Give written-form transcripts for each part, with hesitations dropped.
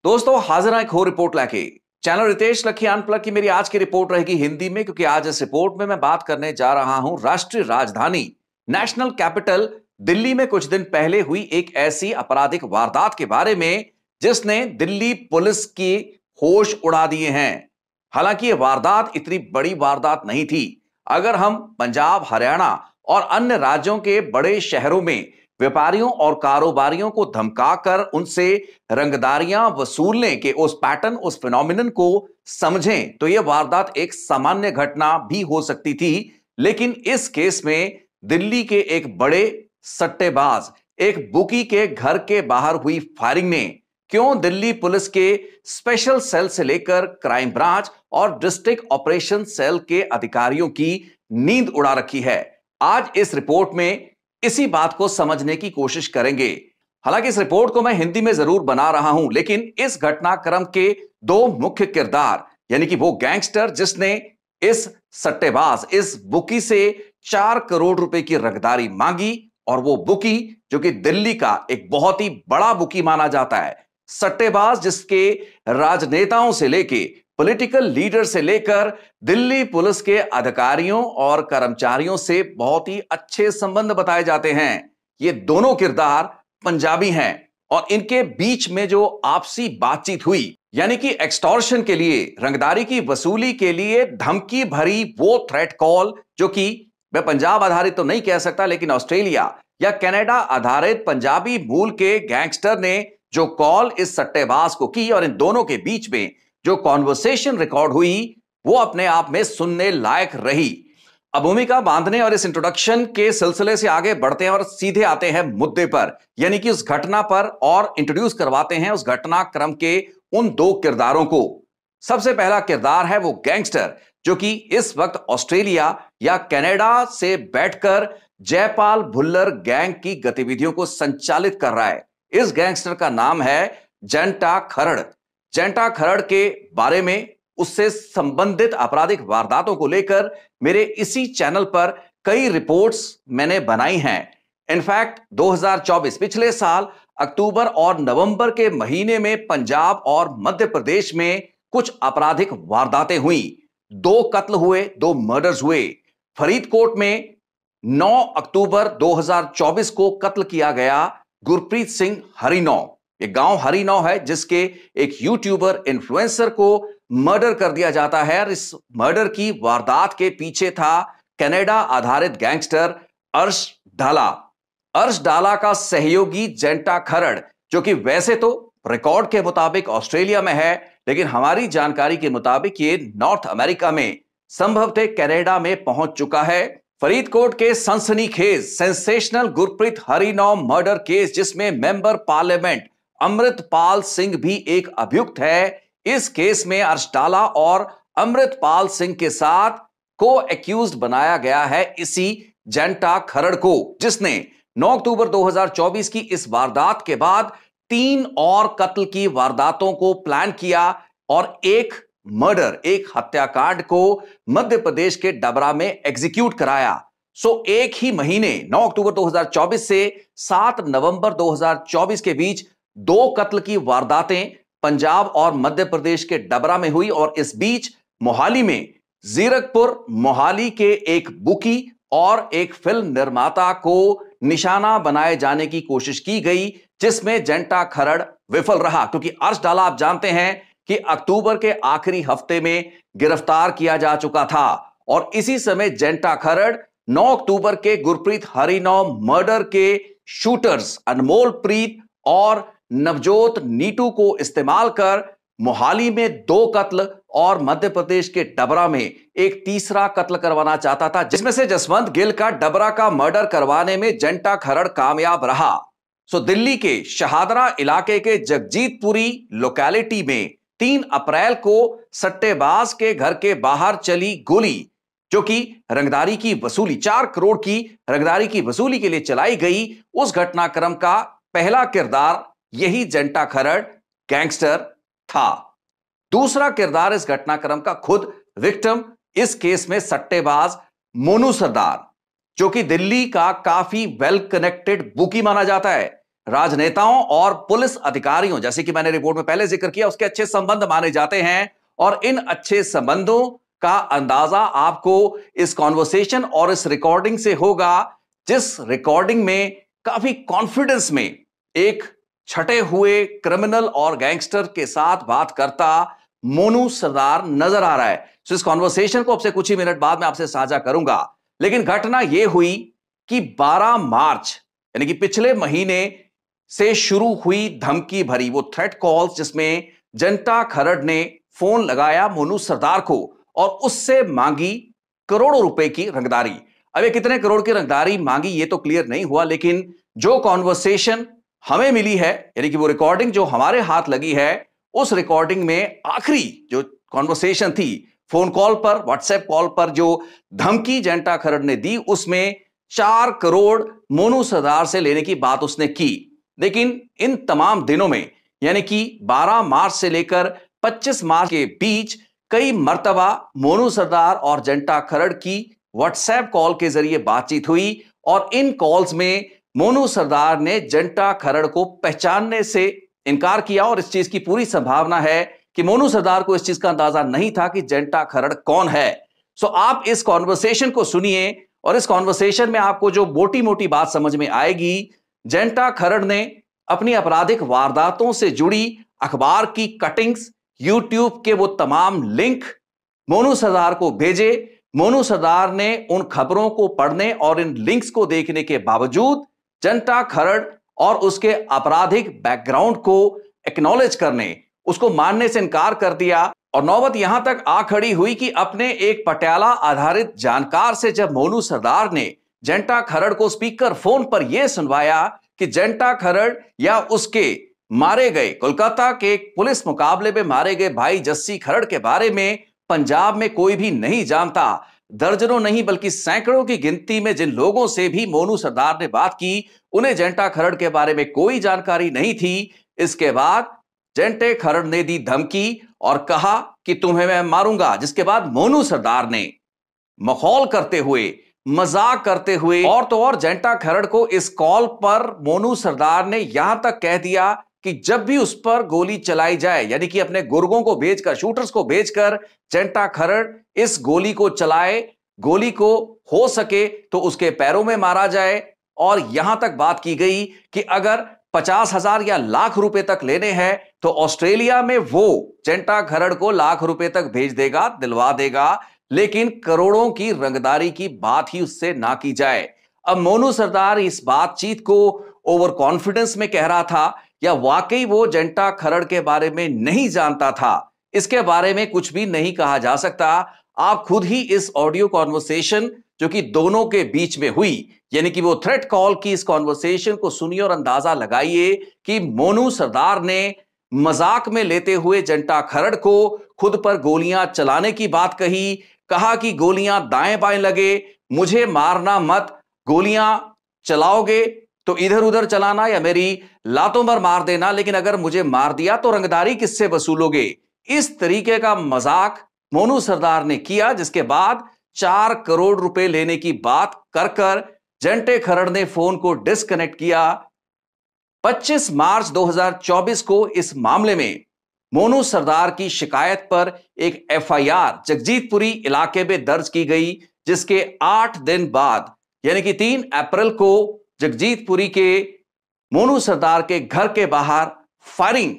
दोस्तों हाजिर हैं एक और रिपोर्ट लाके। चैनल रितेश लखी अनप्लग की मेरी आज की रिपोर्ट रहेगी हिंदी में, क्योंकि आज इस रिपोर्ट में मैं बात करने जा रहा हूं राष्ट्रीय राजधानी नेशनल कैपिटल दिल्ली में कुछ दिन पहले हुई एक ऐसी आपराधिक वारदात के बारे में जिसने दिल्ली पुलिस की होश उड़ा दिए हैं। हालांकि यह वारदात इतनी बड़ी वारदात नहीं थी। अगर हम पंजाब, हरियाणा और अन्य राज्यों के बड़े शहरों में व्यापारियों और कारोबारियों को धमकाकर उनसे रंगदारियां वसूलने के उस पैटर्न, उस फिनोमिनन को समझें तो यह वारदात एक सामान्य घटना भी हो सकती थी। लेकिन इस केस में दिल्ली के एक बड़े सट्टेबाज, एक बुकी के घर के बाहर हुई फायरिंग ने क्यों दिल्ली पुलिस के स्पेशल सेल से लेकर क्राइम ब्रांच और डिस्ट्रिक्ट ऑपरेशन सेल के अधिकारियों की नींद उड़ा रखी है, आज इस रिपोर्ट में इसी बात को समझने की कोशिश करेंगे। हालांकि इस रिपोर्ट को मैं हिंदी में जरूर बना रहा हूं, लेकिन इस घटनाक्रम के दो मुख्य किरदार, यानी कि वो गैंगस्टर जिसने इस सट्टेबाज, इस बुकी से 4 करोड़ रुपए की रंगदारी मांगी, और वो बुकी जो कि दिल्ली का एक बहुत ही बड़ा बुकी माना जाता है, सट्टेबाज जिसके राजनेताओं से लेके पॉलिटिकल लीडर से लेकर दिल्ली पुलिस के अधिकारियों और कर्मचारियों से बहुत ही अच्छे संबंध बताए जाते हैं। ये दोनों किरदार पंजाबी हैं और इनके बीच में जो आपसी बातचीत हुई, यानी कि एक्सटॉर्शन के लिए, रंगदारी की वसूली के लिए धमकी भरी वो थ्रेट कॉल, जो कि मैं पंजाब आधारित तो नहीं कह सकता, लेकिन ऑस्ट्रेलिया या कनाडा आधारित पंजाबी मूल के गैंगस्टर ने जो कॉल इस सट्टेबाज को की और इन दोनों के बीच में जो कॉन्वर्सेशन रिकॉर्ड हुई, वो अपने आप में सुनने लायक रही। अब भूमिका बांधने और इस इंट्रोडक्शन के सिलसिले से आगे बढ़ते हैं और सीधे आते हैं मुद्दे पर, यानी कि उस घटना पर, और इंट्रोड्यूस करवाते हैं उस घटनाक्रम के उन दो किरदारों को। सबसे पहला किरदार है वो गैंगस्टर जो कि इस वक्त ऑस्ट्रेलिया या कनाडा से बैठकर जयपाल भुल्लर गैंग की गतिविधियों को संचालित कर रहा है। इस गैंगस्टर का नाम है जंटा खरड़। जंटा खरड़ के बारे में, उससे संबंधित आपराधिक वारदातों को लेकर मेरे इसी चैनल पर कई रिपोर्ट्स मैंने बनाई हैं। इनफैक्ट 2024 पिछले साल अक्टूबर और नवंबर के महीने में पंजाब और मध्य प्रदेश में कुछ आपराधिक वारदातें हुई। 2 कत्ल हुए, 2 मर्डर्स हुए। फरीदकोट में 9 अक्टूबर 2024 को कत्ल किया गया गुरप्रीत सिंह हरिनौ। ये गांव हरिनौ है जिसके एक यूट्यूबर इन्फ्लुएंसर को मर्डर कर दिया जाता है, और इस मर्डर की वारदात के पीछे था कनाडा आधारित गैंगस्टर अर्श डाला। अर्श डाला का सहयोगी जंटा खरड़, जो कि वैसे तो रिकॉर्ड के मुताबिक ऑस्ट्रेलिया में है, लेकिन हमारी जानकारी के मुताबिक ये नॉर्थ अमेरिका में, संभवतः कनाडा में पहुंच चुका है। फरीदकोट के सनसनीखेज सेंसेशनल गुरप्रीत हरिनौ मर्डर केस, जिसमें मेंबर पार्लियामेंट अमृतपाल सिंह भी एक अभियुक्त है, इस केस में अर्श डाला और अमृतपाल सिंह के साथ को एक्यूज्ड बनाया गया है इसी जंटा खरड़ को, जिसने 9 अक्टूबर 2024 की इस वारदात के बाद 3 और कत्ल की वारदातों को प्लान किया और एक मर्डर, एक हत्याकांड को मध्य प्रदेश के डबरा में एग्जीक्यूट कराया। सो एक ही महीने 9 अक्टूबर 2024 से 7 नवंबर 2024 के बीच 2 कत्ल की वारदातें पंजाब और मध्य प्रदेश के डबरा में हुई, और इस बीच मोहाली में जीरकपुर मोहाली के एक बुकी और एक फिल्म निर्माता को निशाना बनाए जाने की कोशिश की गई, जिसमें जंटा खरड़ विफल रहा, क्योंकि अर्श डाला आप जानते हैं कि अक्टूबर के आखिरी हफ्ते में गिरफ्तार किया जा चुका था। और इसी समय जंटा खरड़ 9 अक्टूबर के गुरप्रीत हरिनौ मर्डर के शूटर्स अनमोल प्रीत और नवजोत नीटू को इस्तेमाल कर मोहाली में 2 कत्ल और मध्य प्रदेश के डबरा में एक तीसरा कत्ल करवाना चाहता था, जिसमें से जसवंत गिल का डबरा का मर्डर करवाने में जंटा खरड़ कामयाब रहा। सो दिल्ली के शहादरा इलाके के जगजीतपुरी लोकेलिटी में 3 अप्रैल को सट्टेबाज के घर के बाहर चली गोली, जो कि रंगदारी की वसूली, 4 करोड़ की रंगदारी की वसूली के लिए चलाई गई, उस घटनाक्रम का पहला किरदार यही जंटा खरड़ गैंगस्टर था। दूसरा किरदार इस घटनाक्रम का खुद विक्टिम, इस केस में सट्टेबाज मोनू सरदार, जो कि दिल्ली का काफी वेल कनेक्टेड बुकी माना जाता है। राजनेताओं और पुलिस अधिकारियों, जैसे कि मैंने रिपोर्ट में पहले जिक्र किया, उसके अच्छे संबंध माने जाते हैं। और इन अच्छे संबंधों का अंदाजा आपको इस कॉन्वर्सेशन और इस रिकॉर्डिंग से होगा, जिस रिकॉर्डिंग में काफी कॉन्फिडेंस में एक छटे हुए क्रिमिनल और गैंगस्टर के साथ बात करता मोनू सरदार नजर आ रहा है। तो इस कॉन्वर्सेशन को आपसे कुछ ही मिनट बाद मैं आपसे साझा करूंगा। लेकिन घटना यह हुई कि 12 मार्च यानी कि पिछले महीने से शुरू हुई धमकी भरी वो थ्रेट कॉल्स, जिसमें जंटा खरड़ ने फोन लगाया मोनू सरदार को और उससे मांगी करोड़ों रुपए की रंगदारी। अब ये कितने करोड़ की रंगदारी मांगी ये तो क्लियर नहीं हुआ, लेकिन जो कॉन्वर्सेशन हमें मिली है, यानी कि वो रिकॉर्डिंग जो हमारे हाथ लगी है, उस रिकॉर्डिंग में आखिरी जो कॉन्वर्सेशन थी फोन कॉल पर, व्हाट्सएप कॉल पर जो धमकी जंटा खरड़ ने दी, उसमें 4 करोड़ मोनू सरदार से लेने की बात उसने की। लेकिन इन तमाम दिनों में यानी कि 12 मार्च से लेकर 25 मार्च के बीच कई मर्तबा मोनू सरदार और जंटा खरड़ की व्हाट्सएप कॉल के जरिए बातचीत हुई और इन कॉल्स में मोनू सरदार ने जंटा खरड़ को पहचानने से इनकार किया और इस चीज की पूरी संभावना है कि मोनू सरदार को इस चीज का अंदाजा नहीं था कि जंटा खरड़ कौन है। सो आप इस कॉन्वर्सेशन को सुनिए और इस कॉन्वर्सेशन में आपको जो मोटी मोटी बात समझ में आएगी, जंटा खरड़ ने अपनी आपराधिक वारदातों से जुड़ी अखबार की कटिंग्स, यूट्यूब के वो तमाम लिंक मोनू सरदार को भेजे। मोनू सरदार ने उन खबरों को पढ़ने और इन लिंक्स को देखने के बावजूद जंटा खरड़ और उसके आपराधिक बैकग्राउंड को एक्नॉलेज करने, उसको मानने से इनकार कर दिया। और नौबत यहां तक आ खड़ी हुई कि अपने एक पटियाला आधारित जानकार से जब मोनू सरदार ने जंटा खरड़ को स्पीकर फोन पर यह सुनवाया कि जंटा खरड़ या उसके मारे गए कोलकाता के एक पुलिस मुकाबले में मारे गए भाई जस्सी खरड़ के बारे में पंजाब में कोई भी नहीं जानता, दर्जनों नहीं बल्कि सैकड़ों की गिनती में जिन लोगों से भी मोनू सरदार ने बात की, उन्हें जंटा खरड़ के बारे में कोई जानकारी नहीं थी। इसके बाद जंटे खरड़ ने दी धमकी और कहा कि तुम्हें मैं मारूंगा, जिसके बाद मोनू सरदार ने मखौल करते हुए, मजाक करते हुए और तो और जंटा खरड़ को इस कॉल पर मोनू सरदार ने यहां तक कह दिया कि जब भी उस पर गोली चलाई जाए, यानी कि अपने गुर्गों को भेजकर, शूटर्स को भेजकर जंटा खरड़ इस गोली को चलाए, गोली को हो सके तो उसके पैरों में मारा जाए। और यहां तक बात की गई कि अगर 50,000 या लाख रुपए तक लेने हैं तो ऑस्ट्रेलिया में वो जंटा खरड़ को लाख रुपए तक भेज देगा, दिलवा देगा, लेकिन करोड़ों की रंगदारी की बात ही उससे ना की जाए। अब मोनू सरदार इस बातचीत को ओवर कॉन्फिडेंस में कह रहा था या वाकई वो जंटा खरड़ के बारे में नहीं जानता था, इसके बारे में कुछ भी नहीं कहा जा सकता। आप खुद ही इस ऑडियो कॉन्वर्सेशन जो कि दोनों के बीच में हुई, यानी कि वो थ्रेट कॉल की इस कॉन्वर्सेशन को सुनिए और अंदाजा लगाइए कि मोनू सरदार ने मजाक में लेते हुए जंटा खरड़ को खुद पर गोलियां चलाने की बात कही, कहा कि गोलियां दाएं बाएं लगे, मुझे मारना मत, गोलियां चलाओगे तो इधर उधर चलाना या मेरी लातों पर मार देना, लेकिन अगर मुझे मार दिया तो रंगदारी किससे वसूलोगे। इस तरीके का मजाक मोनू सरदार ने किया, जिसके बाद 4 करोड़ रुपए लेने की बात कर कर जंटे खरड़ ने फोन को डिस्कनेक्ट किया। 25 मार्च 2024 को इस मामले में मोनू सरदार की शिकायत पर एक एफआईआर जगजीतपुरी इलाके में दर्ज की गई, जिसके 8 दिन बाद यानी कि 3 अप्रैल को जगजीतपुरी के मोनू सरदार के घर के बाहर फायरिंग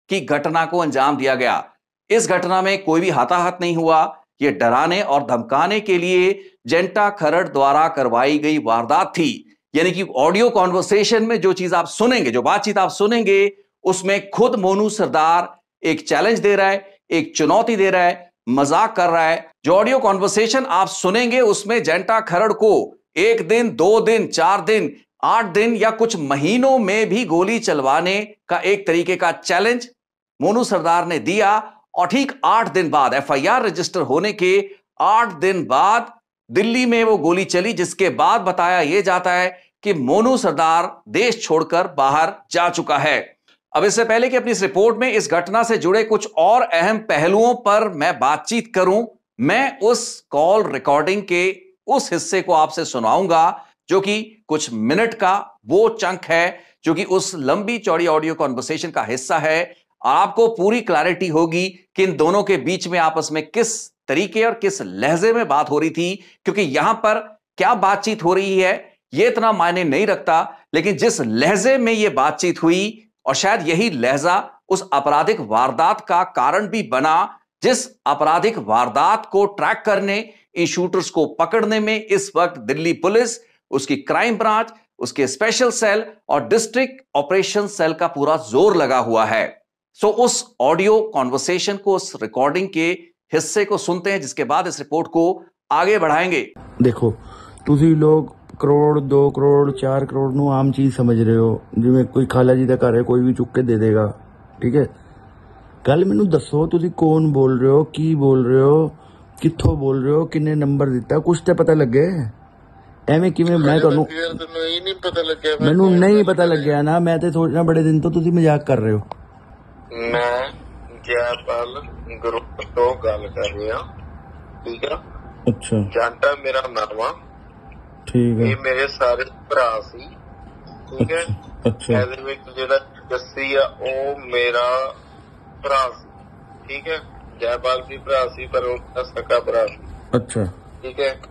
की घटना को अंजाम दिया गया। इस घटना में कोई भी हताहत नहीं हुआ। यह डराने और धमकाने के लिए जंटा खरड़ द्वारा करवाई गई वारदात थी। यानी कि ऑडियो कॉन्वर्सेशन में जो चीज आप सुनेंगे, जो बातचीत आप सुनेंगे, उसमें खुद मोनू सरदार एक चैलेंज दे रहा है, एक चुनौती दे रहा है, मजाक कर रहा है। जो ऑडियो कॉन्वर्सेशन आप सुनेंगे उसमें जंटा खरड़ को 1 दिन, 2 दिन, 4 दिन, 8 दिन या कुछ महीनों में भी गोली चलवाने का एक तरीके का चैलेंज मोनू सरदार ने दिया। और ठीक 8 दिन बाद, एफआईआर रजिस्टर होने के 8 दिन बाद दिल्ली में वो गोली चली, जिसके बाद बताया यह जाता है कि मोनू सरदार देश छोड़कर बाहर जा चुका है। अब इससे पहले कि अपनी इस रिपोर्ट में इस घटना से जुड़े कुछ और अहम पहलुओं पर मैं बातचीत करूं, मैं उस कॉल रिकॉर्डिंग के उस हिस्से को आपसे सुनाऊंगा जो कि कुछ मिनट का वो चंक है जो कि उस लंबी चौड़ी ऑडियो कॉन्वर्सेशन का हिस्सा है। आपको पूरी क्लैरिटी होगी कि इन दोनों के बीच में आपस में किस तरीके और किस लहजे में बात हो रही थी, क्योंकि यहां पर क्या बातचीत हो रही है यह इतना मायने नहीं रखता, लेकिन जिस लहजे में यह बातचीत हुई और शायद यही लहजा उस आपराधिक वारदात का कारण भी बना, जिस आपराधिक वारदात को ट्रैक करने, इन शूटर्स को पकड़ने में इस वक्त दिल्ली पुलिस, उसकी क्राइम ब्रांच, उसके स्पेशल सेल और डिस्ट्रिक्ट ऑपरेशन सेल का पूरा जोर लगा हुआ है। सो उस ऑडियो कॉन्वर्सेशन को, उस रिकॉर्डिंग के हिस्से को सुनते हैं, जिसके बाद इस रिपोर्ट को आगे बढ़ाएंगे। देखो, ਤੁਸੀਂ ਲੋग ਕਰੋੜ 2 ਕਰੋੜ 4 ਕਰੋੜ ਨੂੰ ਆਮ ਚੀਜ਼ ਸਮਝ ਰਹੇ ਹੋ, ਜਿਵੇਂ ਕੋਈ ਖਾਲਾ ਜੀ ਦਾ ਘਰ ਹੈ, ਕੋਈ ਵੀ ਚੁੱਕ ਕੇ ਦੇ ਦੇਗਾ, ਠੀਕ ਹੈ। ਕੱਲ ਮੈਨੂੰ ਦੱਸੋ ਤੁਸੀਂ ਕੌਣ ਬੋਲ ਰਹੇ ਹੋ, ਕੀ ਬੋਲ ਰਹੇ ਹੋ, ਕਿੱਥੋਂ ਬੋਲ ਰਹੇ ਹੋ, ਕਿੰਨੇ ਨੰਬਰ ਦਿੱਤਾ, ਕੁਝ ਤਾਂ ਪਤਾ ਲੱਗੇ। ਐਵੇਂ ਕਿਵੇਂ ਮੈਂ ਤੁਹਾਨੂੰ ਨਹੀਂ ਪਤਾ ਲੱਗਿਆ, ਮੈਨੂੰ ਨਹੀਂ ਪਤਾ ਲੱਗਿਆ ਨਾ, ਮੈਂ ਤੇ ਸੋਚਣਾ ਬੜੇ ਦਿਨ ਤੋਂ ਤੁਸੀਂ ਮਜ਼ਾਕ ਕਰ ਰਹੇ ਹੋ। ਮੈਂ ਜੈਪਾਲ ਗਰੁੱਪ ਤੋਂ ਗੱਲ ਕਰ ਰਿਹਾ, ਠੀਕ ਆ। ਅੱਛਾ, ਜਾਂਟਾ ਮੇਰਾ ਨਾਮ ਆ, ਠੀਕ ਹੈ। ਇਹ ਮੇਰੇ ਸਾਰੇ ਭਰਾ ਸੀ, ਠੀਕ ਹੈ। ਅੱਛਾ, ਇਹਦੇ ਵਿੱਚ ਜਿਹੜਾ ਜੱਸੀ ਆ ਉਹ ਮੇਰਾ ਭਰਾ ਸੀ, ਠੀਕ ਹੈ। ਜੈਪਾਲ ਵੀ ਭਰਾ ਸੀ ਪਰ ਉਹਦਾ ਸਕਾ ਭਰਾ ਸੀ, ਅੱਛਾ, ਠੀਕ ਹੈ।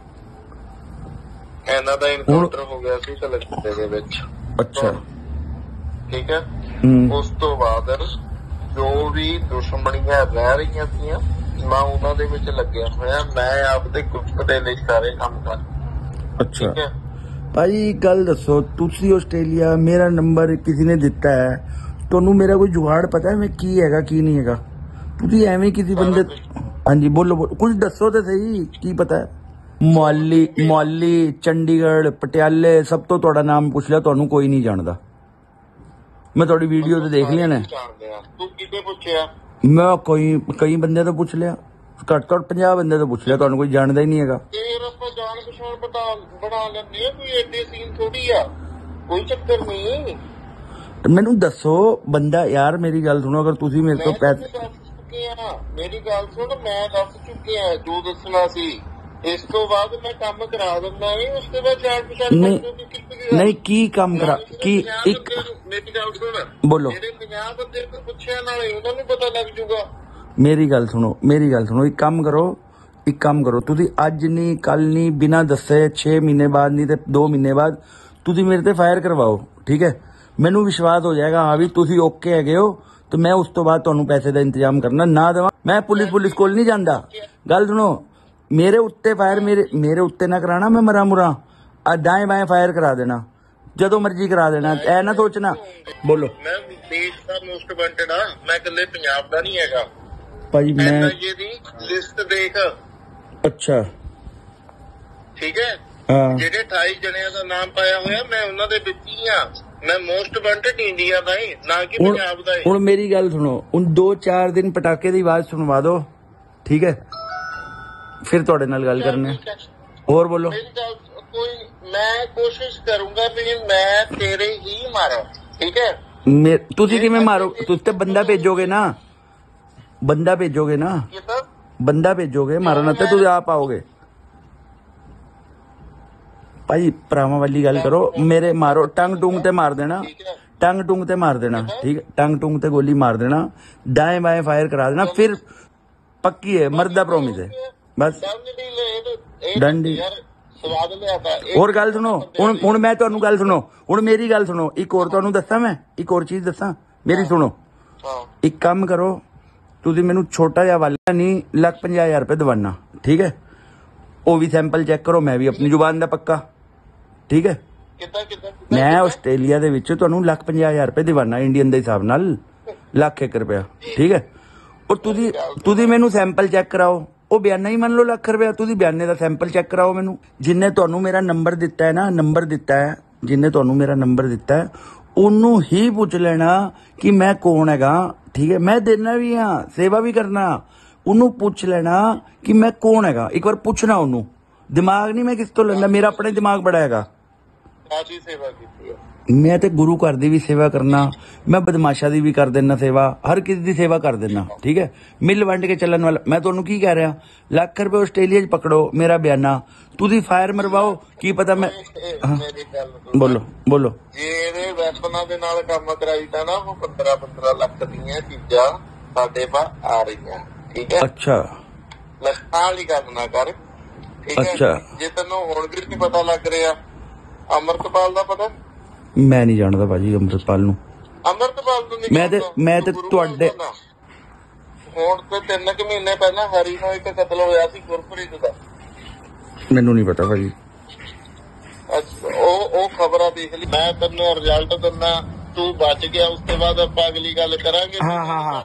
ਇਹਨਾਂ ਦਾ ਇਨਕਾਊਂਟਰ ਹੋ ਗਿਆ ਸੀ ਕਲਕੱਤੇ ਦੇ ਵਿੱਚ, ਅੱਛਾ, ਠੀਕ ਹੈ। ਉਸ ਤੋਂ ਬਾਅਦ ਜੋ ਵੀ ਦੁਸ਼ਮਣੀਆਂ ਰਹਿ ਰਹੀਆਂ ਸੀ ਮੈਂ ਉਹਨਾਂ ਦੇ ਵਿੱਚ ਲੱਗਿਆ ਹੋਇਆ, ਮੈਂ ਆਪਦੇ ਗਰੁੱਪ ਦੇ ਲਈ ਸਾਰੇ ਕੰਮ ਕਰ। ਅੱਛਾ ਭਾਈ, ਗੱਲ ਦੱਸੋ, ਤੁਸੀਂ ਆਸਟ੍ਰੇਲੀਆ, ਮੇਰਾ ਨੰਬਰ ਕਿਸੇ ਨੇ ਦਿੱਤਾ ਹੈ, ਤੁਹਾਨੂੰ ਮੇਰਾ ਕੋਈ ਜੁਗਾੜ ਪਤਾ ਹੈ ਮੈਂ ਕੀ ਹੈਗਾ ਕੀ ਨਹੀਂ ਹੈਗਾ? ਤੁਸੀਂ ਐਵੇਂ ਕਿਸੇ ਬੰਦੇ, ਹਾਂਜੀ ਬੋਲੋ ਬੋਲੋ, ਕੁਝ ਦੱਸੋ ਤਾਂ ਸਹੀ, ਕੀ ਪਤਾ ਹੈ? ਮੁਹਾਲੀ, ਚੰਡੀਗੜ੍ਹ, ਪਟਿਆਲੇ, ਸਭ ਤੋਂ ਤੁਹਾਡਾ ਨਾਮ ਪੁੱਛ ਲਿਆ, ਤੁਹਾਨੂੰ ਕੋਈ ਨਹੀਂ ਜਾਣਦਾ। ਮੈਂ ਤੁਹਾਡੀ ਵੀਡੀਓ ਤੇ ਦੇਖ ਲਿਆ ਨੇ। ਤੂੰ ਕਿਤੇ ਪੁੱਛਿਆ? ਮੈਂ ਕਈ ਬੰਦੇ ਤੋਂ ਪੁੱਛ ਲਿਆ, ਘੱਟ ਤੋਂ 50 ਬੰਦੇ ਤੋਂ ਪੁੱਛ ਲਿਆ, ਤੁਹਾਨੂੰ ਕੋਈ ਜਾਣਦਾ ਹੀ ਨਹੀਂ ਹੈਗਾ। ਫਿਰ ਆਪਾਂ ਜਾਣ ਪਛਾਣ ਬਣਾ ਲੈਂਦੇ ਆ, ਕੋਈ ਐਡੇ ਸੀਨ ਥੋੜੀ ਆ, ਕੋਈ ਚੱਕਰ ਨਹੀਂ। ਮੈਨੂੰ ਦੱਸੋ ਬੰਦਾ, ਯਾਰ ਮੇਰੀ ਗੱਲ ਸੁਣੋ, ਅਗਰ ਤੁਸੀਂ ਮੇਰੇ ਤੋਂ ਪੈਸੇ, ਮੇਰੀ ਗੱਲ ਸੁਣ, ਮੈਂ ਦੱਸ ਚੁੱਕਿਆ ਜੋ ਦੱਸਣਾ ਸੀ। ਇਸ ਤੋਂ ਬਾਅਦ ਮੈਂ ਕੰਮ ਕਰਾ ਦਿੰਦਾ, ਨਹੀਂ ਉਸ ਤੋਂ ਬਾਅਦ ਜਾਣ ਪਛਾਣ ਨਹੀਂ ਕੀ ਕੰਮ ਕਰਾ, ਕੀ ਇੱਕ ਮੇਰੀ ਗੱਲ ਸੁਣ, ਬੋਲੋ। ਜਿਹੜੇ 50 ਬੰਦੇ ਨੂੰ ਪੁੱਛਿਆ ਨਾਲੇ ਉਹਨਾਂ ਨੂੰ ਪਤਾ ਲੱਗ ਜੂਗਾ। ਮੇਰੀ ਗੱਲ ਸੁਣੋ, ਇੱਕ ਕੰਮ ਕਰੋ, ਤੁਸੀਂ ਅੱਜ ਨਹੀਂ ਕੱਲ ਨਹੀਂ, ਬਿਨਾਂ ਦੱਸੇ 6 ਮਹੀਨੇ ਬਾਅਦ ਨਹੀਂ ਤੇ 2 ਮਹੀਨੇ ਬਾਅਦ ਤੁਸੀਂ ਮੇਰੇ ਤੇ ਫਾਇਰ ਕਰਵਾਓ, ਠੀਕ ਹੈ। ਮੈਨੂੰ ਵਿਸ਼ਵਾਸ ਹੋ ਜਾਏਗਾ ਹਾਂ ਵੀ ਤੁਸੀਂ ਓਕੇ ਹੈਗੇ ਹੋ, ਤੇ ਮੈਂ ਉਸ ਤੋਂ ਬਾਅਦ ਤੁਹਾਨੂੰ ਪੈਸੇ ਦਾ ਇੰਤਜ਼ਾਮ ਕਰਨਾ ਨਾ ਦੇਵਾਂ। ਮੈਂ ਪੁਲਿਸ ਕੋਲ ਨਹੀਂ ਜਾਂਦਾ। ਗੱਲ ਸੁਣੋ, ਮੇਰੇ ਉੱਤੇ ਫਾਇਰ ਮੇਰੇ ਉੱਤੇ ਨਾ ਕਰਾਣਾ, ਮੈਂ ਮਰਾਂ ਮੁਰਾਂ ਦਾएं बाएं ਫਾਇਰ ਕਰਾ ਦੇਣਾ, ਜਦੋਂ ਮਰਜ਼ੀ ਕਰਾ ਦੇਣਾ, ਐ ਨਾ ਸੋਚਣਾ। ਬੋਲੋ। ਮੈਂ ਦੇਸ਼ ਦਾ ਮੋਸਟ ਵਾਂਟਡ ਆ, ਮੈਂ ਇਕੱਲੇ ਪੰਜਾਬ ਦਾ ਨਹੀਂ ਹੈਗਾ ਭਾਜੀ। ਮੈਂ ਐਨਆਈਏ ਦੀ ਲਿਸਟ ਦੇਖ। ਅੱਛਾ, ਠੀਕ ਹੈ। ਹਾਂ, ਜਿਹੜੇ 28 ਜਣਿਆਂ ਦਾ ਨਾਮ ਪਾਇਆ ਹੋਇਆ, ਮੈਂ ਉਹਨਾਂ ਦੇ ਵਿੱਚ ਹੀ ਆ। ਮੈਂ ਮੋਸਟ ਵਾਂਟਡ ਇੰਡੀਆ ਦਾ ਹੀ, ਨਾ ਕਿ ਪੰਜਾਬ ਦਾ ਹੀ। ਹੁਣ ਮੇਰੀ ਗੱਲ ਸੁਣੋ, ਹੁਣ 2-4 ਦਿਨ ਪਟਾਕੇ ਦੀ ਆਵਾਜ਼ ਸੁਣਵਾ ਦਿਓ, ਠੀਕ ਹੈ, ਫਿਰ ਤੁਹਾਡੇ ਨਾਲ ਗੱਲ ਕਰਨੇ। ਹੋਰ ਬੋਲੋ। ਮੈਂ ਕੋਸ਼ਿਸ਼ ਕਰੂੰਗਾ ਵੀ ਮੈਂ ਤੇਰੇ ਹੀ ਮਾਰਾਂ, ਠੀਕ ਹੈ। ਤੁਸੀਂ ਕਿਵੇਂ ਮਾਰੋ? ਤੁਸੀਂ ਤੇ ਬੰਦਾ ਭੇਜੋਗੇ ਨਾ, ਬੰਦਾ ਭੇਜੋਗੇ ਮਾਰਨ ਤੇ ਤੁਸੀਂ ਆਪ ਆਓਗੇ। ਭਾਈ ਭਰਾਵਾਂ ਵਾਲੀ ਗੱਲ ਕਰੋ, ਮੇਰੇ ਮਾਰੋ, ਟੰਗ ਟੂੰਗ ਤੇ ਮਾਰ ਦੇਣਾ, ਠੀਕ ਹੈ। ਟੰਗ ਟੂੰਗ ਤੇ ਗੋਲੀ ਮਾਰ ਦੇਣਾ, दाएं बाएं फायर करा देना, फिर पक्की है, मर्दा प्रॉमिस है, बस डंडी। और गल सुनो, हुण मैं तुहानू गल सुनो, हुण मेरी गल सुनो, एक और तुहानू दस्सां, मैं एक और चीज दस्सां, मेरी सुनो। एक काम करो, तुसीं मैनू छोटा जिहा वाला नहीं, 1,50,000 रुपये दवाना, ठीक है। वो भी सैंपल चेक करो, मैं भी अपनी जुबान दा पक्का, ठीक है। मैं आस्ट्रेलिया दे विच तुहानू 1,50,000 रुपये दिवाना, इंडियन दे हिसाब नाल 1,00,000 रुपया, ठीक है। और तुसीं मैनू सैंपल चेक कराओ, वो बयाना ही मान लो 1,00,000 रुपया, तुसीं बयाने दा सैंपल चेक कराओ मैनू। जिन्हें तुहानू मेरा नंबर दिता है ना, जिन्हें तुहानू मेरा नंबर दिता है, ओनू ही पूछ लेना कि मैं कौन हैगा, ठीक है। मैं देना भी हाँ, सेवा भी करना, ओनू पूछ लेना कि मैं कौन हैगा, एक बार पूछना ओनू। दिमाग नहीं मैं किस तो लेना, मेरा अपने दिमाग बड़ा हैगा। काफी सेवा की। मैं तो गुरु घर दी भी सेवा करना, मैं बदमाशा दी भी कर देना सेवा, हर किसी दी सेवा कर देना, ठीक है। मिल वंड के चलन वाला मैं तुहानू की कह रहा, लाख रुपए आस्ट्रेलिया च पकड़ो मेरा बयाना, तुसी फायर मरवाओ, की पता मैं मेरी गल सुनो। बोलो बोलो। जे ਇਹਦੇ ਵੈਪਨਾਂ ਦੇ ਨਾਲ ਕੰਮ ਕਰਾਈਦਾ ਨਾ ਉਹ 15 ਲੱਖ ਦੀਆਂ ਚੀਜ਼ਾਂ ਸਾਡੇ ਪਾ ਆ ਰਹੀਆਂ, ਠੀਕ ਹੈ। अच्छा ਲੱਖਾਂ ਵਾਲੀ ਗੱਲ ਨਾ ਕਰ, ਠੀਕ ਹੈ। ਅੱਛਾ। ਜੇ ਤੈਨੂੰ ਹੁਣ ਵੀ ਨਹੀਂ ਪਤਾ ਲੱਗ ਰਿਹਾ, ਅਮਰਤਪਾਲ ਦਾ ਪਤਾ? मैं नहीं जानता भाजी अमृतपाल नू। ਅਮਰਤਪਾਲ ਨੂੰ ਨਹੀਂ मैं ते ਗੁਰੂ तुहाडे ਘਰ ਦਾ। ਹੁਣ ਤੇ 3 ਕੁ ਮਹੀਨੇ ਪਹਿਲਾਂ ਹਰੀ ਨੂੰ ਇੱਕ ਕਤਲ ਹੋਇਆ ਸੀ ਗੁਰਪ੍ਰੀਤ ਦਾ। मैनू नहीं पता भाजी। ਅੱਛਾ ਉਹ ਖਬਰਾਂ ਦੇਖ ਲਈ। ਮੈਂ ਤੈਨੂੰ ਰਿਜ਼ਲਟ ਦਿੰਦਾ, ਤੂੰ ਬਚ ਗਿਆ, ਉਸ ਤੋਂ ਬਾਅਦ ਆਪਾਂ ਅਗਲੀ ਗੱਲ ਕਰਾਂਗੇ। हाँ हाँ हाँ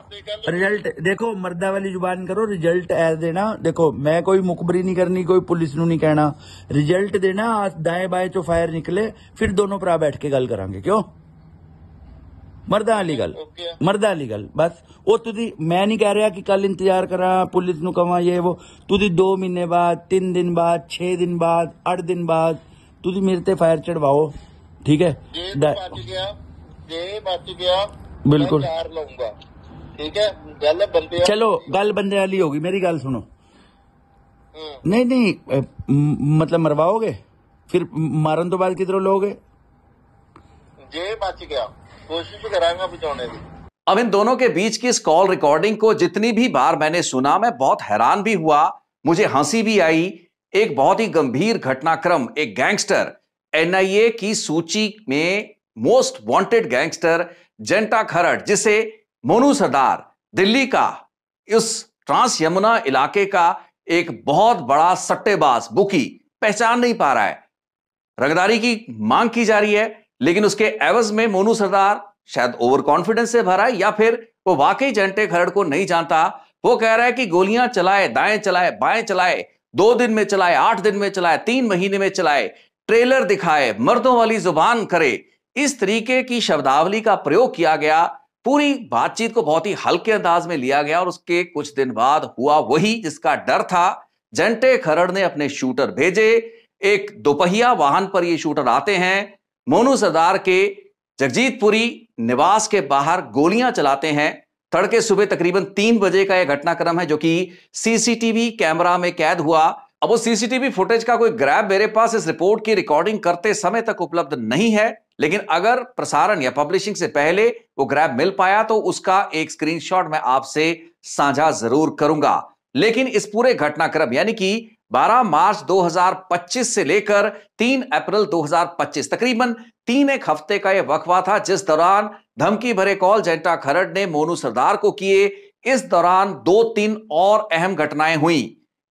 रिजल्ट देखो, मर्दा वाली जुबान करो, रिजल्ट ऐ देना। देखो मैं कोई मुखबरी नहीं करनी, कोई पुलिस नू नहीं कहना, रिजल्ट देना। दाएं बाएं चो फायर निकले, फिर दोनों भरा बैठ के गल करांगे, क्यों? मर्दा वाली गल, मर्दा वाली गल बस। वो तुझी मैं नहीं कह रहा कि कल इंतजार करा, पुलिस नू कवा ये वो, तुझी 2 महीने बाद, 3 दिन बाद, 6 दिन बाद, 8 दिन बाद तुझी मेरे ते फायर चढ़वाओ, ठीक है। ਜੇ ਬਚ ਗਿਆ बिल्कुल ਮੈਂ ਕਾਰ ਲਾਉਂਗਾ, ठीक है। गल बंदे चलो गल बंदे वाली होगी, मेरी गल सुनो। नहीं नहीं मतलब मरवाओगे, फिर मारन तो बाद किधरों लोगे? जे बच गया कोशिश करांगा बचाने की। अब इन दोनों के बीच की इस कॉल रिकॉर्डिंग को जितनी भी बार मैंने सुना, मैं बहुत हैरान भी हुआ, मुझे हंसी भी आई। एक बहुत ही गंभीर घटनाक्रम, एक गैंगस्टर, एनआईए की सूची में मोस्ट वांटेड गैंगस्टर जंटा खरड़, जिसे मोनू सरदार दिल्ली का उस ट्रांस यमुना इलाके का एक बहुत बड़ा सट्टेबाज बुकी पहचान नहीं पा रहा है। रंगदारी की मांग की जा रही है, लेकिन उसके एवज में मोनू सरदार शायद ओवर कॉन्फिडेंस से भरा है, या फिर वो वाकई जंटे खरड़ को नहीं जानता। वो कह रहा है कि गोलियां चलाए, दाएं चलाए, बाएं चलाए, 2 दिन में चलाए, 8 दिन में चलाए, 3 महीने में चलाए, ट्रेलर दिखाए, मर्दों वाली जुबान करे, इस तरीके की शब्दावली का प्रयोग किया गया। पूरी बातचीत को बहुत ही हल्के अंदाज में लिया गया और उसके कुछ दिन बाद हुआ वही जिसका डर था। जंटे खरड़ ने अपने शूटर भेजे, एक दोपहिया वाहन पर ये शूटर आते हैं, मोनू सरदार के जगजीतपुरी निवास के बाहर गोलियां चलाते हैं। तड़के सुबह तकरीबन 3 बजे का यह घटनाक्रम है, जो कि सीसीटीवी कैमरा में कैद हुआ। अब वो सीसीटीवी फुटेज का कोई ग्रैब मेरे पास इस रिपोर्ट की रिकॉर्डिंग करते समय तक उपलब्ध नहीं है, लेकिन अगर प्रसारण या पब्लिशिंग से पहले वो ग्रैब मिल पाया तो उसका एक स्क्रीनशॉट मैं आपसे साझा जरूर करूंगा। लेकिन इस पूरे घटनाक्रम यानी कि 12 मार्च 2025 से लेकर 3 अप्रैल 2025 तकरीबन 3 हफ्ते का यह वक्फा था, जिस दौरान धमकी भरे कॉल जंटा खरड़ ने मोनू सरदार को किए। इस दौरान 2-3 और अहम घटनाएं हुई।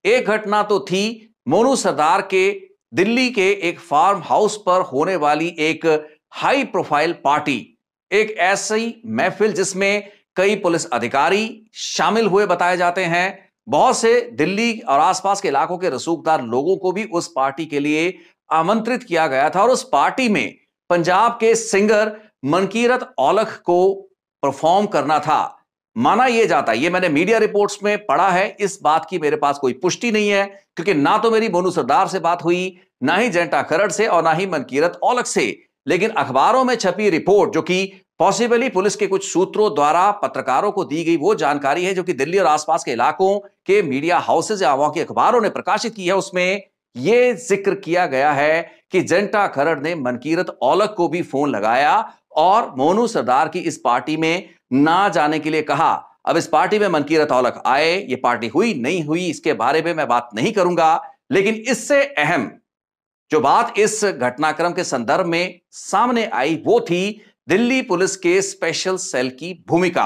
एक घटना तो थी मोनू सरदार के दिल्ली के एक फार्म हाउस पर होने वाली एक हाई प्रोफाइल पार्टी, एक ऐसी महफिल जिसमें कई पुलिस अधिकारी शामिल हुए बताए जाते हैं। बहुत से दिल्ली और आसपास के इलाकों के रसूखदार लोगों को भी उस पार्टी के लिए आमंत्रित किया गया था और उस पार्टी में पंजाब के सिंगर मनकीरत औलख को परफॉर्म करना था। माना यह जाता है, यह मैंने मीडिया रिपोर्ट्स में पढ़ा है, इस बात की मेरे पास कोई पुष्टि नहीं है, क्योंकि ना तो मेरी मोनू सरदार से बात हुई, ना ही जंटा खरड़ से और ना ही मनकीरत औलख से। लेकिन अखबारों में छपी रिपोर्ट, जो कि पॉसिबली पुलिस के कुछ सूत्रों द्वारा पत्रकारों को दी गई वो जानकारी है, जो कि दिल्ली और आसपास के इलाकों के मीडिया हाउसेज या वहां के अखबारों ने प्रकाशित की है, उसमें यह जिक्र किया गया है कि जंटा खरड़ ने मनकीरत औलख को भी फोन लगाया और मोनू सरदार की इस पार्टी में ना जाने के लिए कहा। अब इस पार्टी में मनकीरत औलख आए, ये पार्टी हुई नहीं हुई इसके बारे में मैं बात नहीं करूंगा, लेकिन इससे अहम जो बात इस घटनाक्रम के संदर्भ में सामने आई वो थी दिल्ली पुलिस के स्पेशल सेल की भूमिका।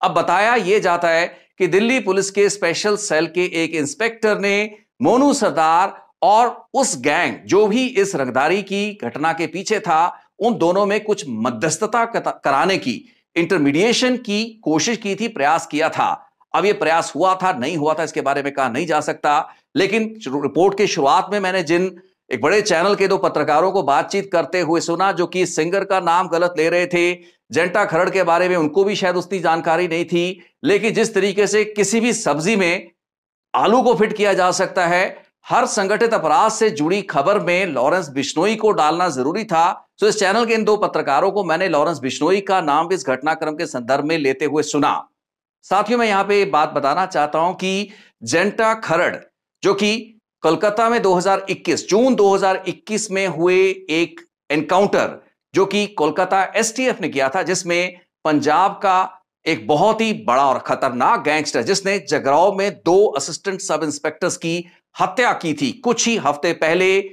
अब बताया यह जाता है कि दिल्ली पुलिस के स्पेशल सेल के एक इंस्पेक्टर ने मोनू सरदार और उस गैंग जो भी इस रंगदारी की घटना के पीछे था, उन दोनों में कुछ मध्यस्थता कराने की, इंटरमीडिएशन की कोशिश की थी, प्रयास किया था। अब यह प्रयास हुआ था नहीं हुआ था इसके बारे में कहा नहीं जा सकता, लेकिन रिपोर्ट की शुरुआत में मैंने जिन एक बड़े चैनल के 2 पत्रकारों को बातचीत करते हुए सुना, जो कि सिंगर का नाम गलत ले रहे थे, जंटा खरड़ के बारे में उनको भी शायद उतनी जानकारी नहीं थी, लेकिन जिस तरीके से किसी भी सब्जी में आलू को फिट किया जा सकता है, हर संगठित अपराध से जुड़ी खबर में लॉरेंस बिश्नोई को डालना जरूरी था। तो इस चैनल के इन दो पत्रकारों को मैंने लॉरेंस बिश्नोई का नाम इस घटनाक्रम के संदर्भ में लेते हुए सुना। साथियों, मैं यहां पे बात बताना चाहता हूं कि जेंटा खरड़, जो कि कोलकाता में 2021 जून 2021 में हुए एक एनकाउंटर जो कि कोलकाता एसटीएफ ने किया था, जिसमें पंजाब का एक बहुत ही बड़ा और खतरनाक गैंगस्टर जिसने जगरांव में 2 असिस्टेंट सब इंस्पेक्टर्स की हत्या की थी, कुछ ही हफ्ते पहले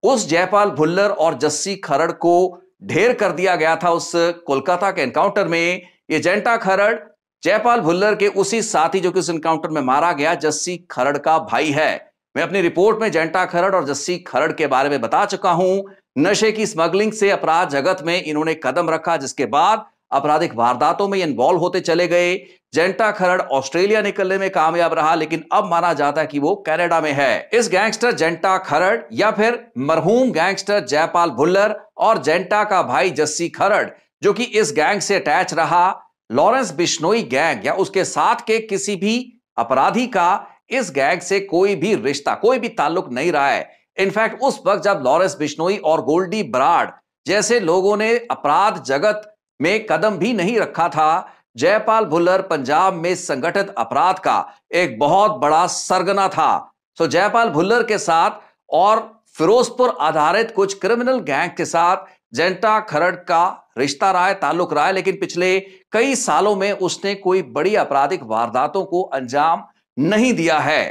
उस जयपाल भुल्लर और जस्सी खरड़ को ढेर कर दिया गया था। उस कोलकाता के एनकाउंटर में ये जेंटा खरड़ जयपाल भुल्लर के उसी साथी जो कि उस एनकाउंटर में मारा गया जस्सी खरड़ का भाई है। मैं अपनी रिपोर्ट में जेंटा खरड़ और जस्सी खरड़ के बारे में बता चुका हूं। नशे की स्मगलिंग से अपराध जगत में इन्होंने कदम रखा, जिसके बाद आपराधिक वारदातों में इन्वॉल्व होते चले गए। जेंटा खरड़ ऑस्ट्रेलिया निकलने में कामयाब रहा, लेकिन अब माना जाता है कि वो कनाडा में है। इस गैंगस्टर जेंटा खरड़ या फिर मरहूम गैंगस्टर जयपाल भुल्लर और जेंटा का भाई जस्सी खरड़, जो कि इस गैंग से अटैच रहा, लॉरेंस बिश्नोई गैंग या उसके साथ के किसी भी अपराधी का इस गैंग से कोई भी रिश्ता, कोई भी ताल्लुक नहीं रहा है। इनफैक्ट उस वक्त जब लॉरेंस बिश्नोई और गोल्डी बराड़ जैसे लोगों ने अपराध जगत में कदम भी नहीं रखा था, जयपाल भुल्लर पंजाब में संगठित अपराध का एक बहुत बड़ा सरगना था। सो जयपाल भुल्लर के साथ और फिरोजपुर आधारित कुछ क्रिमिनल गैंग के साथ जेंटा खरड़ का रिश्ता रहा है, ताल्लुक रहा है, लेकिन पिछले कई सालों में उसने कोई बड़ी आपराधिक वारदातों को अंजाम नहीं दिया है।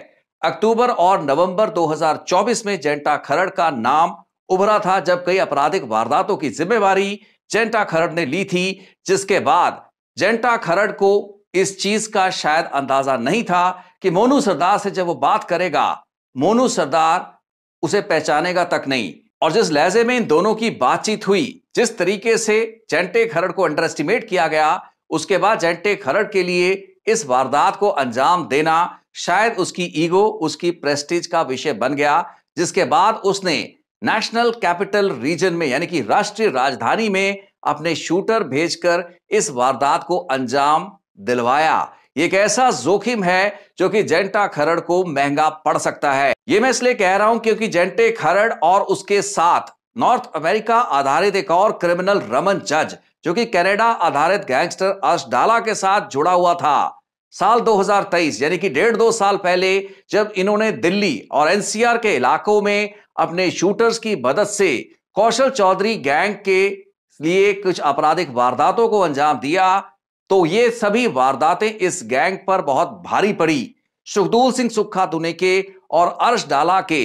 अक्टूबर और नवंबर 2024 में जेंटा खरड़ का नाम उभरा था, जब कई आपराधिक वारदातों की जिम्मेवारी जेंटा खरड़ ने ली थी, जिसके बाद जेंटा खरड़ को इस चीज का शायद अंदाजा नहीं था कि मोनू सरदार से जब वो बात करेगा, मोनू सरदार उसे पहचानेगा तक नहीं। और जिस लहजे में इन दोनों की बातचीत हुई, जिस तरीके से जेंटे खरड़ को अंडर एस्टिमेट किया गया, उसके बाद जेंटे खरड़ के लिए इस वारदात को अंजाम देना शायद उसकी ईगो, उसकी प्रेस्टीज का विषय बन गया, जिसके बाद उसने नेशनल कैपिटल रीजन में यानी कि राष्ट्रीय राजधानी में अपने शूटर भेजकर इस वारदात को अंजाम दिलवाया। ये एक ऐसा जोखिम है जो कि जेंटा खरड़ को महंगा पड़ सकता है। ये मैं इसलिए कह रहा हूं क्योंकि जेंटे खरड़ और उसके साथ नॉर्थ अमेरिका आधारित एक और क्रिमिनल रमन जज, जो कि कनाडा आधारित गैंगस्टर अर्श डाला के साथ जुड़ा हुआ था। साल 2023 यानी कि 1.5-2 साल पहले जब इन्होंने दिल्ली और एनसीआर के इलाकों में अपने शूटर्स की मदद से कौशल चौधरी गैंग के लिए कुछ आपराधिक वारदातों को अंजाम दिया, तो ये सभी वारदातें इस गैंग पर बहुत भारी पड़ी। सुखदूल सिंह सुक्खा दुनेके और अर्श डाला के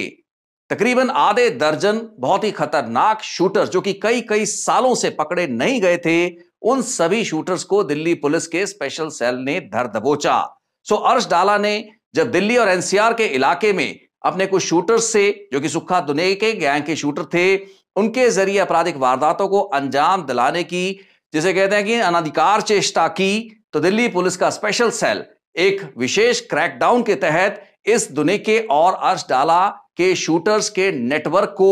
तकरीबन आधे दर्जन बहुत ही खतरनाक शूटर्स जो कि कई सालों से पकड़े नहीं गए थे, उन सभी शूटर्स को दिल्ली पुलिस के स्पेशल सेल ने धर दबोचा। सो अर्श डाला ने जब दिल्ली और एनसीआर के इलाके में अपने कुछ शूटर्स से, जो कि सुक्खा दुनेके गैंग के शूटर थे, उनके जरिए आपराधिक वारदातों को अंजाम दिलाने की, जिसे कहते हैं कि अनाधिकार चेष्टा की, तो दिल्ली पुलिस का स्पेशल सेल एक विशेष क्रैकडाउन के तहत इस दुनेके और अर्श डाला के शूटर्स के नेटवर्क को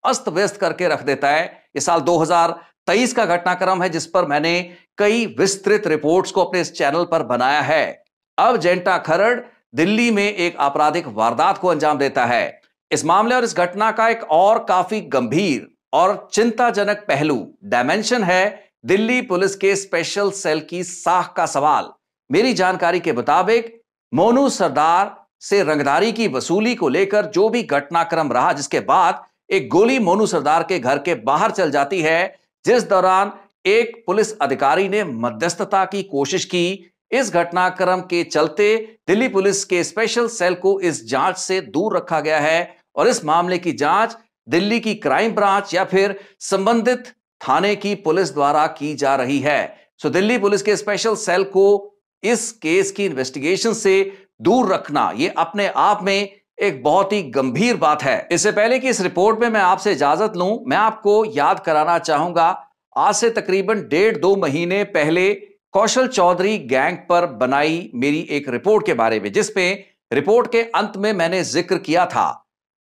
अस्त व्यस्त करके रख देता है। ये साल 2023 का घटनाक्रम है, जिस पर मैंने कई विस्तृत रिपोर्ट्स को अपने इस चैनल पर बनाया है। अब जेंटा खरड़ दिल्ली में एक आपराधिक वारदात को अंजाम देता है। इस मामले और इस घटना का एक और काफी गंभीर और चिंताजनक पहलू, डायमेंशन है दिल्ली पुलिस के स्पेशल सेल की साख का सवाल। मेरी जानकारी के मुताबिक मोनू सरदार से रंगदारी की वसूली को लेकर जो भी घटनाक्रम रहा, जिसके बाद एक गोली मोनू सरदार के घर के बाहर चल जाती है, जिस दौरान एक पुलिस अधिकारी ने मध्यस्थता की कोशिश की। इस घटनाक्रम के चलते दिल्ली पुलिस के स्पेशल सेल को इस जांच से दूर रखा गया है और इस मामले की जांच दिल्ली की क्राइम ब्रांच या फिर संबंधित थाने की पुलिस द्वारा की जा रही है। सो दिल्ली पुलिस के स्पेशल सेल को इस केस की इन्वेस्टिगेशन से दूर रखना, ये अपने आप में एक बहुत ही गंभीर बात है। इससे पहले कि इस रिपोर्ट में मैं आपसे इजाजत लूं, मैं आपको याद कराना चाहूंगा, आज से तकरीबन 1.5-2 महीने पहले कौशल चौधरी गैंग पर बनाई मेरी एक रिपोर्ट के बारे में, जिसपे रिपोर्ट के अंत में मैंने जिक्र किया था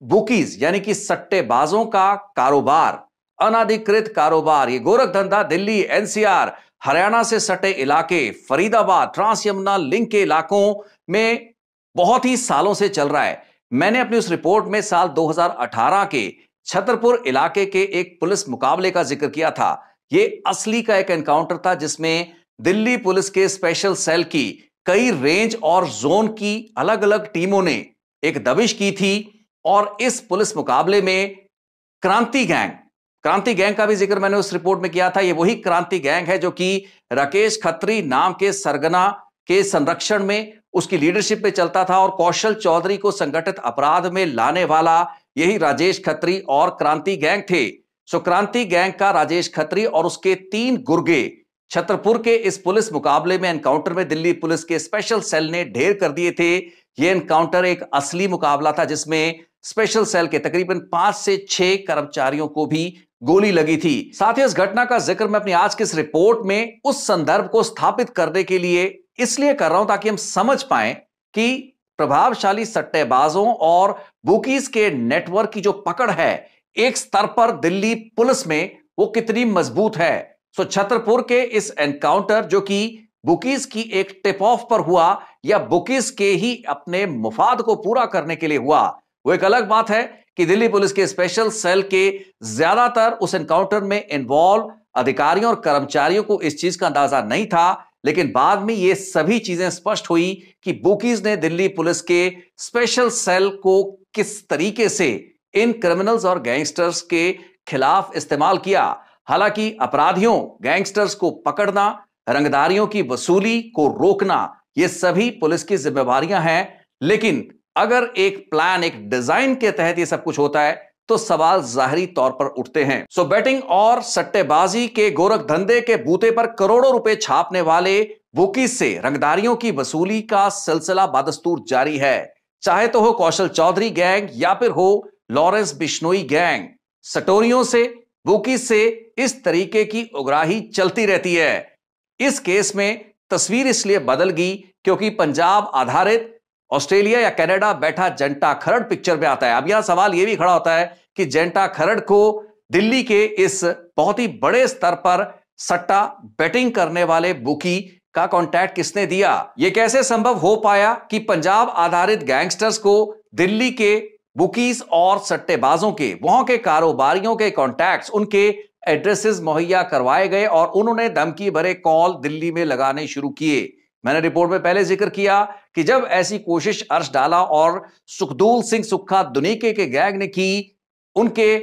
बुकीज यानी कि सट्टेबाजों का कारोबार, अनाधिकृत कारोबार, ये गोरख धंधा दिल्ली, एनसीआर, हरियाणा से सटे इलाके, फरीदाबाद, ट्रांस यमुना लिंक के इलाकों में बहुत ही सालों से चल रहा है। मैंने अपनी उस रिपोर्ट में साल 2018 के छतरपुर इलाके के एक पुलिस मुकाबले का जिक्र किया था। यह असली का एक एनकाउंटर था जिसमें दिल्ली पुलिस के स्पेशल सेल की कई रेंज और जोन की अलग अलग टीमों ने एक दबिश की थी। और इस पुलिस मुकाबले में क्रांति गैंग का भी जिक्र मैंने उस रिपोर्ट में किया था। यह वही क्रांति गैंग है जो कि राकेश खत्री नाम के सरगना के संरक्षण में उसकी लीडरशिप में चलता था और कौशल चौधरी को संगठित अपराध में लाने वाला यही राजेश खत्री और क्रांति गैंग थे। सो क्रांति गैंग का राजेश खत्री और उसके 3 गुर्गे छतरपुर के इस पुलिस मुकाबले में एनकाउंटर में दिल्ली पुलिस के स्पेशल सेल ने ढेर कर दिए थे। यह एनकाउंटर एक असली मुकाबला था जिसमें स्पेशल सेल के तकरीबन 5 से 6 कर्मचारियों को भी गोली लगी थी। साथ ही इस घटना का जिक्र मैं अपनी आज की इस रिपोर्ट में उस संदर्भ को स्थापित करने के लिए इसलिए कर रहा हूं ताकि हम समझ पाएं कि प्रभावशाली सट्टेबाजों और बुकीज के नेटवर्क की जो पकड़ है एक स्तर पर दिल्ली पुलिस में वो कितनी मजबूत है। सो छतरपुर के इस एनकाउंटर जो कि बुकीज की एक टिप ऑफ पर हुआ या बुकीज के ही अपने मुफाद को पूरा करने के लिए हुआ, वो एक अलग बात है कि दिल्ली पुलिस के स्पेशल सेल के ज्यादातर उस एनकाउंटर में इन्वॉल्व अधिकारियों और कर्मचारियों को इस चीज का अंदाजा नहीं था। लेकिन बाद में ये सभी चीजें स्पष्ट हुई कि बुकीज ने दिल्ली पुलिस के स्पेशल सेल को किस तरीके से इन क्रिमिनल्स और गैंगस्टर्स के खिलाफ इस्तेमाल किया। हालांकि अपराधियों गैंगस्टर्स को पकड़ना, रंगदारियों की वसूली को रोकना, ये सभी पुलिस की जिम्मेवारियां हैं। लेकिन अगर एक प्लान, एक डिजाइन के तहत ये सब कुछ होता है तो सवाल जाहिरी तौर पर उठते हैं। सो बेटिंग और सट्टेबाजी के गोरख धंधे के बूते पर करोड़ों रुपए छापने वाले बुकीज से रंगदारियों की वसूली का सिलसिला बदस्तूर जारी है। चाहे तो हो कौशल चौधरी गैंग या फिर हो लॉरेंस बिश्नोई गैंग, सटोरियों से, बुकीज से इस तरीके की उगराही चलती रहती है। इस केस में तस्वीर इसलिए बदल गई क्योंकि पंजाब आधारित ऑस्ट्रेलिया या कनाडा बैठा जंटा खरड़ पिक्चर में आता है। अब यह सवाल यह भी खड़ा होता है कि जंटा खरड़ को दिल्ली के इस बहुत ही बड़े स्तर पर सट्टा बेटिंग करने वाले बुकी का कांटेक्ट किसने दिया? यह कैसे संभव हो पाया कि पंजाब आधारित गैंगस्टर्स को दिल्ली के बुकीज और सट्टेबाजों के, वहां के कारोबारियों के कांटेक्ट्स, उनके एड्रेसेस मुहैया करवाए गए और उन्होंने धमकी भरे कॉल दिल्ली में लगाने शुरू किए। मैंने रिपोर्ट में पहले जिक्र किया कि जब ऐसी कोशिश अर्श डाला और सुखदूल सिंह सुक्खा दुनीके के गैंग ने की, उनके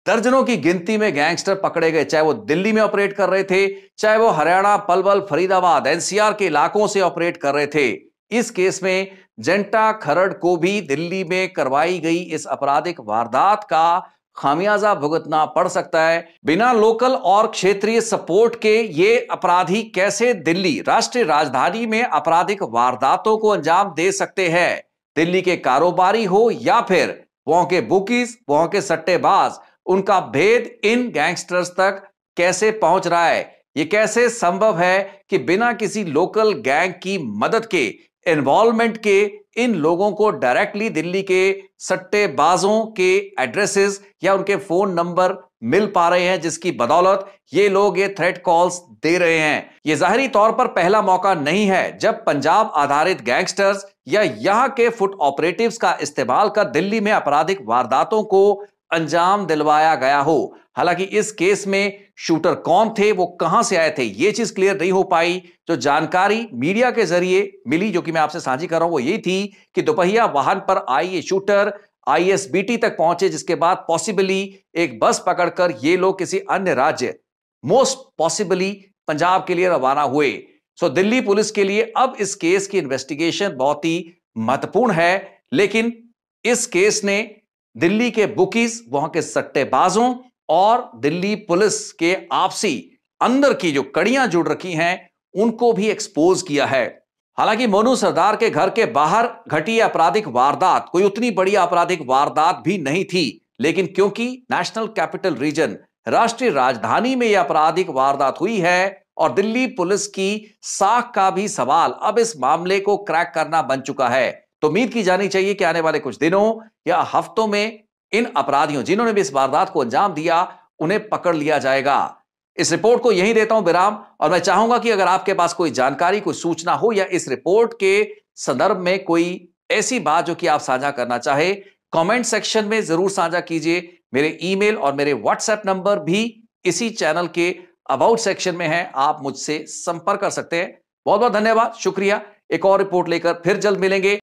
दर्जनों की गिनती में गैंगस्टर पकड़े गए, चाहे वो दिल्ली में ऑपरेट कर रहे थे, चाहे वो हरियाणा, पलवल, फरीदाबाद, एनसीआर के इलाकों से ऑपरेट कर रहे थे। इस केस में जंटा खरड़ को भी दिल्ली में करवाई गई इस आपराधिक वारदात का खामियाजा भुगतना पड़ सकता है। बिना लोकल और क्षेत्रीय सपोर्ट के ये अपराधी कैसे दिल्ली, राष्ट्रीय राजधानी में आपराधिक वारदातों को अंजाम दे सकते हैं? दिल्ली के कारोबारी हो या फिर वहां के बुकीज, वहां के सट्टेबाज, उनका भेद इन गैंगस्टर्स तक कैसे पहुंच रहा है? यह कैसे संभव है कि बिना किसी लोकल गैंग की मदद के, इन्वॉल्वमेंट के, इन लोगों को डायरेक्टली दिल्ली के सट्टेबाजों के एड्रेसेस या उनके फोन नंबर मिल पा रहे हैं, जिसकी बदौलत ये लोग ये थ्रेट कॉल्स दे रहे हैं? ये जाहिरी तौर पर पहला मौका नहीं है जब पंजाब आधारित गैंगस्टर्स या यहां के फुट ऑपरेटिव्स का इस्तेमाल कर दिल्ली में आपराधिक वारदातों को अंजाम दिलवाया गया हो। हालांकि इस केस में शूटर कौन थे, वो कहां से आए थे, यह चीज क्लियर नहीं हो पाई। जो जानकारी मीडिया के जरिए मिली, जो कि मैं आपसे साझी कर रहा हूं, वो ये थी कि दोपहिया वाहन पर आई ये शूटर आईएसबीटी तक पहुंचे, जिसके बाद पॉसिबली एक बस पकड़कर ये लोग किसी अन्य राज्य, मोस्ट पॉसिबली पंजाब के लिए रवाना हुए। सो दिल्ली पुलिस के लिए अब इस केस की इन्वेस्टिगेशन बहुत ही महत्वपूर्ण है। लेकिन इस केस ने दिल्ली के बुकीज, वहां के सट्टेबाजों और दिल्ली पुलिस के आपसी अंदर की जो कड़ियां जुड़ रखी हैं, उनको भी एक्सपोज किया है। हालांकि मोनू सरदार के घर के बाहर घटी आपराधिक वारदात कोई उतनी बड़ी आपराधिक वारदात भी नहीं थी, लेकिन क्योंकि नेशनल कैपिटल रीजन, राष्ट्रीय राजधानी में यह आपराधिक वारदात हुई है और दिल्ली पुलिस की साख का भी सवाल अब इस मामले को क्रैक करना बन चुका है, तो उम्मीद की जानी चाहिए कि आने वाले कुछ दिनों या हफ्तों में इन अपराधियों, जिन्होंने भी इस वारदात को अंजाम दिया, उन्हें पकड़ लिया जाएगा। इस रिपोर्ट को यहीं देता हूं विराम, और मैं चाहूंगा कि अगर आपके पास कोई जानकारी, कोई सूचना हो या इस रिपोर्ट के संदर्भ में कोई ऐसी बात जो कि आप साझा करना चाहे कमेंट सेक्शन में जरूर साझा कीजिए। मेरे ईमेल और मेरे व्हाट्सएप नंबर भी इसी चैनल के अबाउट सेक्शन में है, आप मुझसे संपर्क कर सकते हैं। बहुत बहुत धन्यवाद, शुक्रिया। एक और रिपोर्ट लेकर फिर जल्द मिलेंगे।